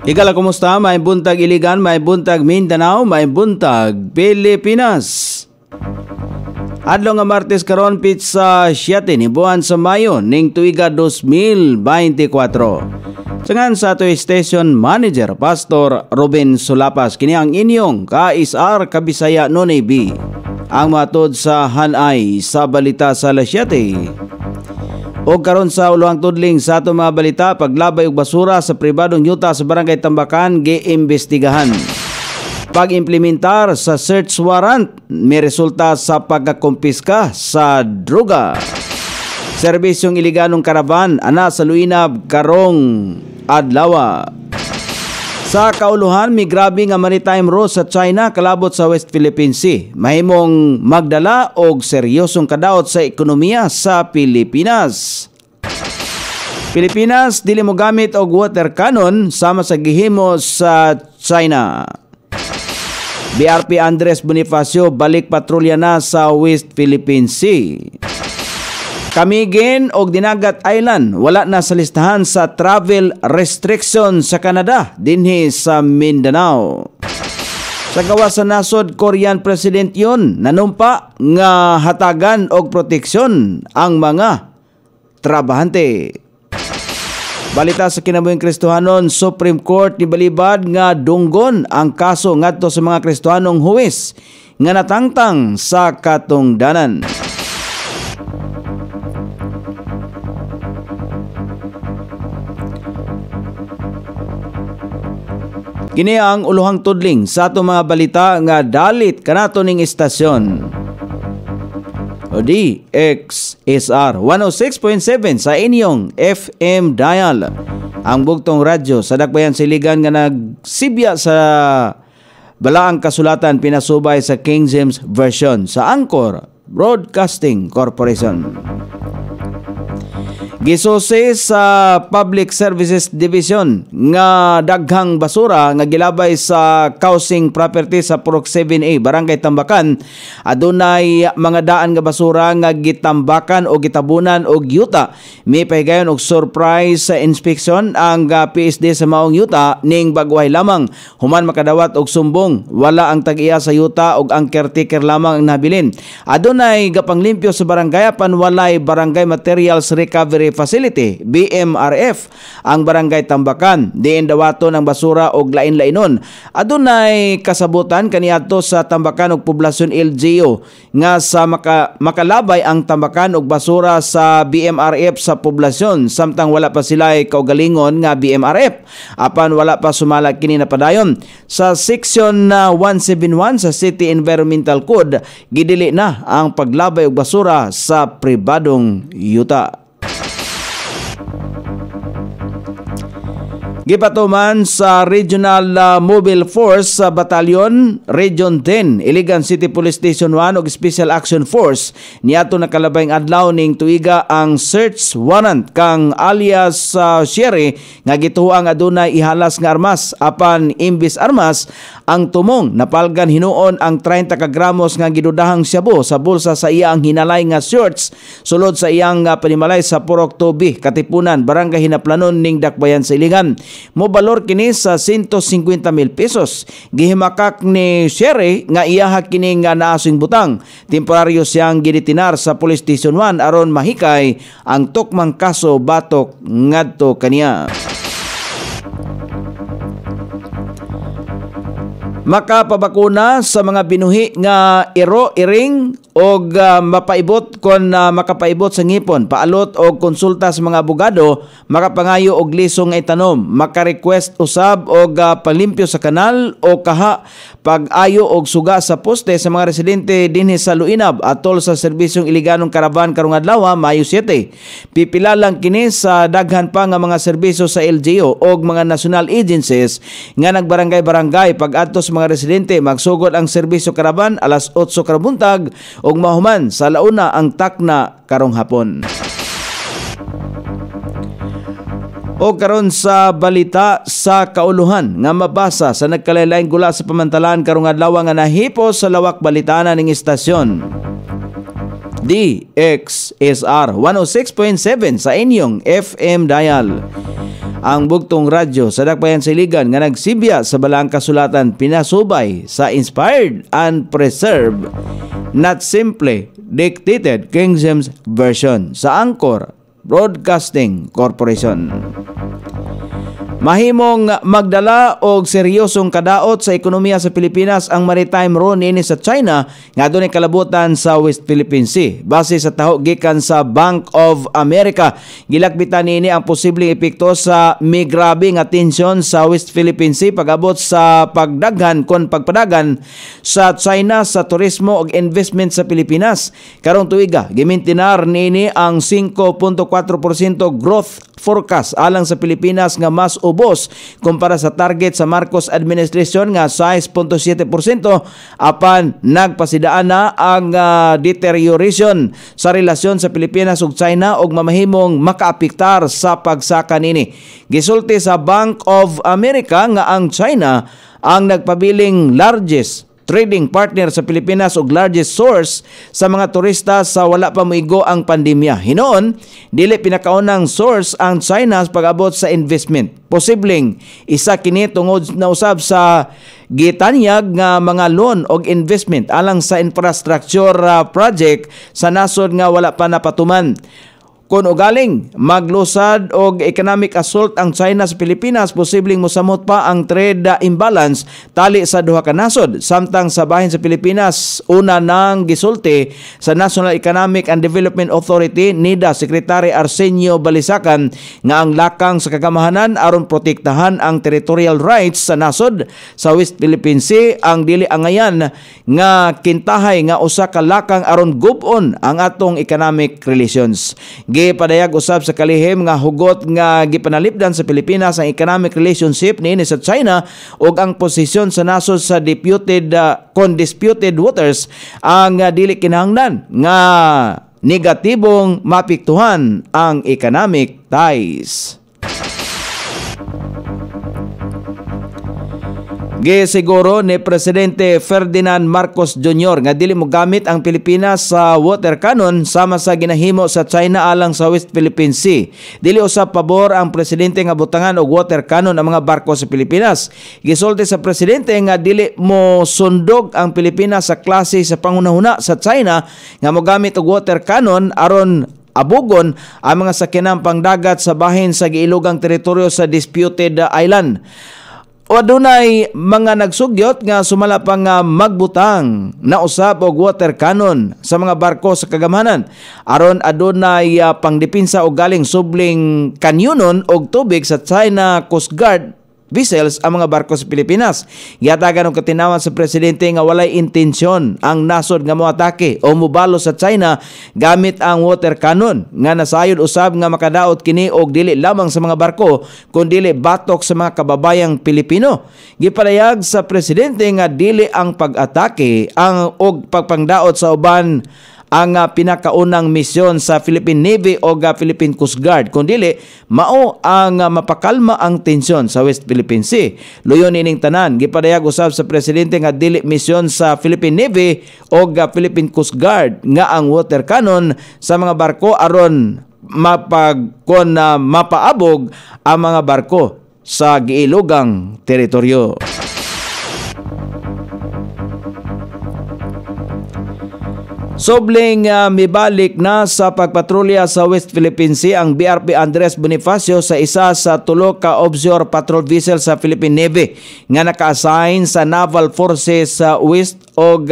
Ikala, kumusta? May buntag Iligan, may buntag Mindanao, may buntag Pilipinas. Adlaw nga Martes karon pizza 7 ni buwan sa Mayo ning tuiga 2024. Sangan sa ato station manager Pastor Ruben Sulapas, kini ang inyong ka-SR Kabisaya Nonay B. Ang matod sa hanay sa balita sa alas 7. O karon sa uluhang tudling sa ato mga balita, paglabay og basura sa pribadong yuta sa Barangay Tambakan giimbestigahan. Pag-implementar sa search warrant may resulta sa pagkakumpiska sa droga. Serbisyong iliganong karaban ana sa Luinab karong adlaw. Sa kauluhan, may grabe nga maritime row sa China kalabot sa West Philippine Sea. Mahimong magdala og seryosong kadaot sa ekonomiya sa Pilipinas. Pilipinas dili mo gamit og water cannon sama sa gihimo sa China. BRP Andres Bonifacio balik patrolya na sa West Philippine Sea. Camiguin og Dinagat Island wala na sa listahan sa travel restriction sa Canada dinhi sa Mindanao. Sa gawas sa nasod Korean President yun, nanumpa nga hatagan og proteksyon ang mga trabahante. Balita sa kinabuhing Kristohanon, Supreme Court ni balibad nga dunggon ang kaso ngadto sa mga Kristohanong huwes nga natangtang sa katungdanan. Kini ang uluhang tudling sa ato mga balita nga dalit kanato ning istasyon. O DXSR 106.7 sa inyong FM dial. Ang bugtong radyo sa Dakbayan Siligan nga nagsibya sa balaang kasulatan pinasubay sa King James Version sa Anchor Broadcasting Corporation. Gisose sa Public Services Division nga daghang basura nga gilabay sa housing property sa Purok 7A, Barangay Tambakan. Adunay mga daan nga basura nga gitambakan o gitabunan og yuta. May pahigayon og surprise sa inspection ang PSD sa maong yuta ning bagway lamang. Human makadawat og sumbong, wala ang tag-iya sa yuta og ang caretaker lamang ang nabilin. Adunay gapanglimpyo sa barangay apan walay Barangay Materials Recovery Facility, BMRF, ang Barangay Tambakan. Diin dawaton ang basura og lain-lainon. Adunay kasabutan kaniadto sa Tambakan og poblasyon LGU nga sa makalabay ang Tambakan og basura sa BMRF sa poblasyon samtang wala pa sila kaugalingon nga BMRF. Apan wala pa sumala kini na padayon. Sa Section 171 sa City Environmental Code, gidili na ang paglabay og basura sa pribadong yuta. Gipatuman sa Regional Mobile Force sa Batalyon Region 10, Iligan City Police Station 1 ug Special Action Force niadto nakalabayng adlaw ning tuiga ang search warrant kang alias Sherry nga gituang adunay ihalas nga armas apan imbis armas ang tumong napalgan hinuon ang 30 ka gramos nga gidudahang shabu sa bulsa sa iya ang hinalay nga shorts sulod sa iyang panimalay sa Purok 2B, Katipunan, Barangay Hinaplanon ning Dakbayan sa Iligan. Mobalor kini sa 150,000 pesos. Gihimakak ni Sherry nga iyaha kini nga naasing butang. Temporaryo siyang giditinar sa Police Station 1 aron mahikay ang tukmang kaso batok ngadto kaniya. Makapabakuna sa mga binuhi nga iring og mapaibot kon makapaibot sa ngipon, paalot og konsulta sa mga abogado, makapangayo og lisong nga itanom, maka-request usab og palimpyo sa kanal o kaha pag-ayo og suga sa poste sa mga residente dinhi sa Luinab atol sa serbisyong iliganong karaban karong adlaw, Mayo 7. Pipila lang kini sa daghan pa nga mga serbisyo sa LGU og mga national agencies nga nagbarangay-barangay pag-adto sa mga residente. Magsugod ang serbisyo karaban alas 8 karabuntag ug mahuman sa launa ang takna karong hapon. O karon sa balita sa kauluhan nga mabasa sa nagkalaylaing gula sa pamantalaan karong adlaw nga nahipo sa lawak balitana ning istasyon. DXSR 106.7 sa inyong FM dial. Ang bugtong radyo sa dakbayan sa Iligan nga nagsibya sa balang kasulatan pinasubay sa inspired and preserved, not simply dictated King James Version sa Anchor Broadcasting Corporation. Mahimong magdala og seryosong kadaot sa ekonomiya sa Pilipinas ang maritime road niini sa China nga adunay kalabutan sa West Philippine Sea. Base sa taho gikan sa Bank of America, gilakbitan niini ang posibleng epekto sa migrabe nga tensyon sa West Philippine Sea pag-abot sa pagdaghan kon pagpadagan sa China sa turismo ug investment sa Pilipinas. Karong tuiga gimintinar niini ang 5.4% growth forecast alang sa Pilipinas nga mas ubos kumpara sa target sa Marcos administration nga 6.7% apan nagpasidaan na ang deterioration sa relasyon sa Pilipinas ug China ug mamahimong makaapektar sa pagsaka nini. Gisulti sa Bank of America nga ang China ang nagpabiling largest trading partner sa Pilipinas ug largest source sa mga turista sa wala pa moigo ang pandemya. Hinoon, dili pinakaunang source ang China sa pag-abot sa investment. Posibleng isa kini tungod na usab sa gitanyag nga mga loan og investment alang sa infrastructure project sa nasod nga wala pa napatuman. Kung ugaling maglusad og economic assault ang China sa Pilipinas, posibleng mosamot pa ang trade imbalance tali sa duha ka nasod. Samtang sa bahin sa Pilipinas, una nang gisulti sa National Economic and Development Authority NEDA Secretary Arsenio Balisacan nga ang lakang sa kagamahanan aron protektahan ang territorial rights sa nasod sa West Philippine Sea ang dili angayan nga kintahay nga usa ka lakang aron gub-on ang atong economic relations. Gipadayag usab sa kalihim nga hugot nga gipanalipdan sa Pilipinas ang economic relationship niini sa China ug ang posisyon sa nasod sa disputed waters ang dili kinahanglan nga negatibong mapiktuhan ang economic ties. Gisiguro ni Presidente Ferdinand Marcos Jr. nga dili mo gamit ang Pilipinas sa water cannon sama sa ginahimo sa China alang sa West Philippine Sea. Dili usab pabor ang presidente nga butangan og water cannon ang mga barko sa Pilipinas. Gisulti sa presidente nga dili mo sundog ang Pilipinas sa klase sa pangunahuna sa China nga mogamit og water cannon aron abugon ang mga sakyanang pangdagat sa bahin sa giilugang teritoryo sa disputed island. O adunay mga nagsugyot nga sumala pa nga magbutang na usab og water cannon sa mga barko sa kagamanan aron adunay pangdepinsa og galing subling kanyunon og tubig sa China Coast Guard vessels ang mga barko sa Pilipinas. Gihatagan og katinawan sa presidente nga walay intensyon ang nasod nga moatake o mobalo sa China gamit ang water cannon nga nasayod usab nga makadaot kini og dili lamang sa mga barko kundi batok sa mga kababayang Pilipino. Gipadayag sa presidente nga dili ang pag-atake ang og pagpangdaot sa uban ang pinakaunang misyon sa Philippine Navy o Philippine Coast Guard kundili mao ang mapakalma ang tensyon sa West Philippine Sea. Luyon ining tanan gipadayag usab sa presidente nga dili misyon sa Philippine Navy o Philippine Coast Guard nga ang water cannon sa mga barko aron mapaabog ang mga barko sa giilugang teritoryo. Sobling mibalik na sa pagpatrolya sa West Philippine Sea ang BRP Andres Bonifacio sa isa sa tulo ka offshore patrol vessel sa Philippine Navy nga naka-assign sa Naval Forces sa West o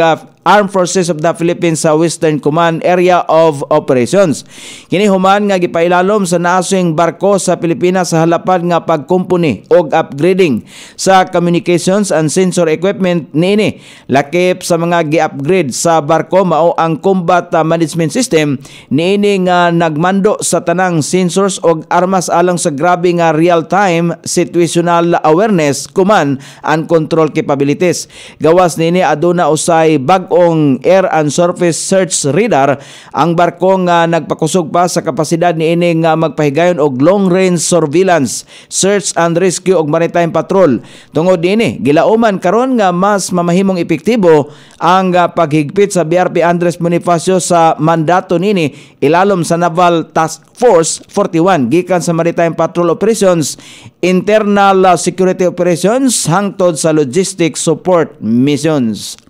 Armed Forces of the Philippines sa Western Command Area of Operations. Kini human nga gipailalom sa nasong barko sa Pilipinas sa halapan nga pagkumpuni og upgrading sa communications and sensor equipment niini. Lakip sa mga gi-upgrade sa barko mao ang combat management system niini nga nagmando sa tanang sensors og armas alang sa grabe nga real-time situational awareness, command and control capabilities. Gawas niini aduna usay bag bag-ong Air and Surface Search Radar ang barko nga nagpakusog pa sa kapasidad niini nga magpahigayon og long-range surveillance, search and rescue ug maritime patrol. Tungod niini, gilauman karon nga mas mamahimong epektibo ang paghigpit sa BRP Andres Bonifacio sa mandato nini ilalom sa Naval Task Force 41 gikan sa Maritime Patrol Operations, Internal Security Operations hangtod sa Logistic Support Missions.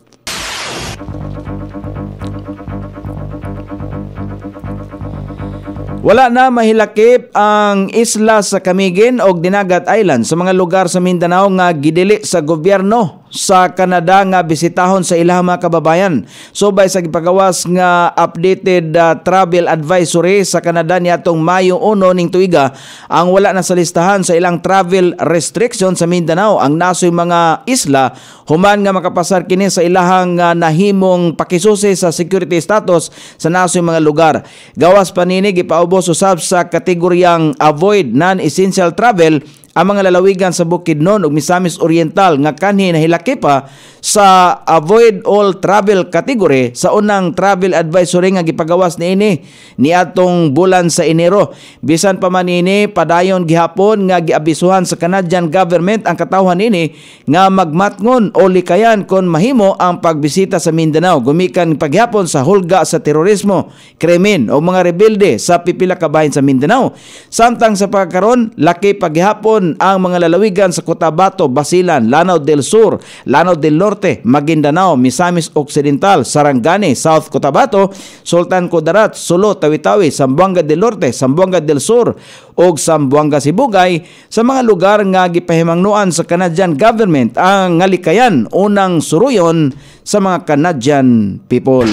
Wala na mahilakip ang isla sa Camiguin o Dinagat Island sa mga lugar sa Mindanao nga gidili sa gobyerno sa Canada nga bisitahon sa ilang mga kababayan. Subay sa gipagawas nga updated travel advisory sa Canada niadtong Mayo 1 ning tuiga, ang wala na sa listahan sa ilang travel restriction sa Mindanao ang nasoy mga isla human nga makapasar kini sa ilahang nahimong pakisusi sa security status sa nasoy mga lugar. Gawas pa nini gipaubos usab sa kategoryang avoid non-essential travel ang mga lalawigan sa Bukidnon ug Misamis Oriental nga kanhi nahilaki pa sa avoid all travel category sa unang travel advisory nga gipagawas niini niadtong bulan sa Enero. Bisan pa man ini padayon gihapon nga giabisuhan sa Canadian government ang katawhan ini nga magmatngon o likayan kon mahimo ang pagbisita sa Mindanao gumikan paghapon sa hulga sa terorismo, krimen o mga rebelde sa pipila ka bahin sa Mindanao. Samtang sa pagkaron laki paghapon ang mga lalawigan sa Cotabato, Basilan, Lanao del Sur, Lanao del Norte, Maguindanao, Misamis Occidental, Sarangani, South Cotabato, Sultan Kudarat, Sulu, Tawi-Tawi, Zamboanga del Norte, Zamboanga del Sur ug Zamboanga Sibugay sa mga lugar nga gipahimangnuan sa Canadian government ang ngalikayan unang suruyon sa mga Canadian people.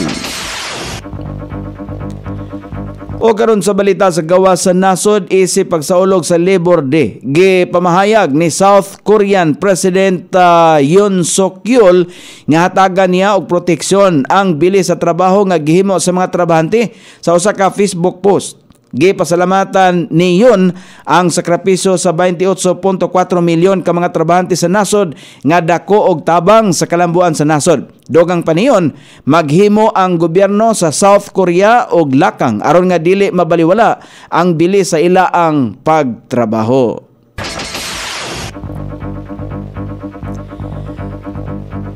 O karon sa balita sa gawas sa nasod isip pagsaulog sa Labor Day, gipamahayag ni South Korean President Yoon Suk Yeol nga hatagan niya og proteksyon ang bilis sa trabaho nga gihimo sa mga trabahante sa usa ka Facebook post. Gipasalamatan ni Yoon ang sakripisyo sa 28.4 milyon ka mga trabahante sa nasod nga dako og tabang sa kalambuan sa nasod. Dogang paniyon, maghimo ang gobyerno sa South Korea og lakang aron nga dili mabaliwala ang bilis sa ila ang pagtrabaho.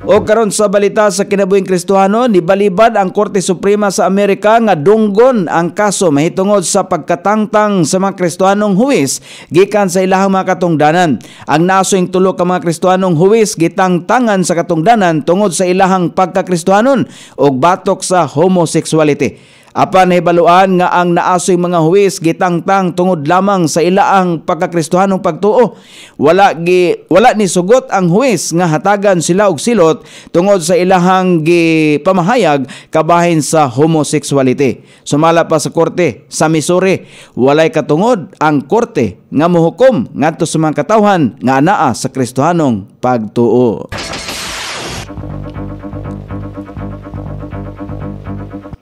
O karon sa balita sa kinabuhing Kristohano, nibalibad ang Korte Suprema sa Amerika nga dunggon ang kaso mahitungod sa pagkatangtang sa mga Kristohanong huwis gikan sa ilahang mga katungdanan. Ang nasoing tulo ka mga Kristohanong huwis gitangtangan sa katungdanan tungod sa ilahang pagkakristohanon ug batok sa homosexuality. Apan nahibaluan nga ang naasoy mga huwis gitangtang tungod lamang sa ilaang pagkakristohanong pagtuo. Wala ni sugot ang huwis nga hatagan sila og silot tungod sa ilahang gipamahayag kabahin sa homosexuality. Sumala pa sa korte sa Missouri, walay katungod ang korte nga mohukom ngadto sa mga katawhan nga anaa sa kristohanong pagtuo.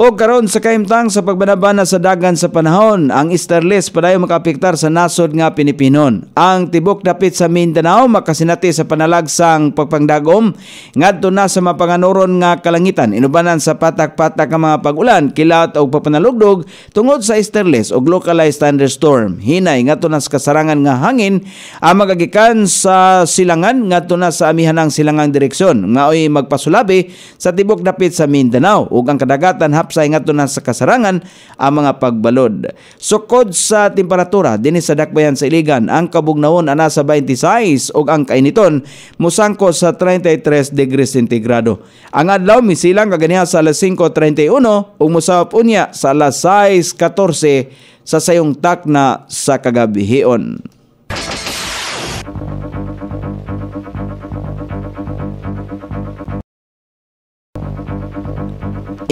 O karon sa kaimtang sa pagbanabana sa dagan sa panahon, ang easterlies padayon makaapektar sa nasod nga Pinipinon. Ang tibok dapit sa Mindanao makasinati sa panalagsang pagpangdagom ngadto na sa mapanganoron nga kalangitan, inubanan sa patak-patak nga mga pag-ulan, kilat o papanalugdog tungod sa easterlies o localized thunderstorm. Hinay ngadto na sa kasarangan nga hangin ang magagikan sa silangan ngadto na sa amihanang silangang direksyon ngaoy magpasulabi sa tibok dapit sa Mindanao ug ang kadagatan sa ingato na sa kasarangan ang mga pagbalod. Sukod sa temperatura dinhi sa dakbayan sa Iligan, ang kabugnawon ana sa 26 ug ang kainiton musangko sa 33 degrees centigrado. Ang adlaw misilang kaganiha sa alas 5:31 ug mosawop unya sa alas 6:14 sa sayong takna sa kagabihion.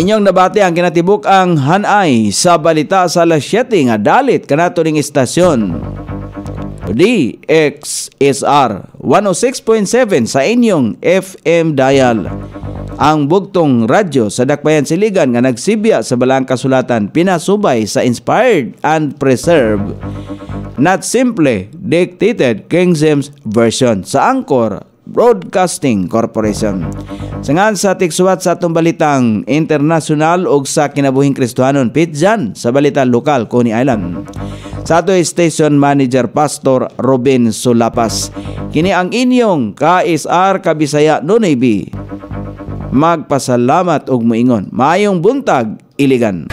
Inyong nabati ang kinatibuk ang hanay sa balita sa alas 7 nga dalit kanato ning istasyon. DXSR 106.7 sa inyong FM dial. Ang bugtong radyo sa dakbayan Siligan nga nagsibya sa balang kasulatan pinasubay sa inspired and preserved, not simply dictated King James Version sa Angkor Broadcasting Corporation. Sangan sa tigsuwat sa atong balitang internasyonal o sa kinabuhing Kristohanon, pitjan sa balita lokal, Coney Island. Sa ato station manager Pastor Robin Sulapas. Kini ang inyong KSR Kabisaya Nonay B. Magpasalamat og moingon. Maayong buntag, Iligan.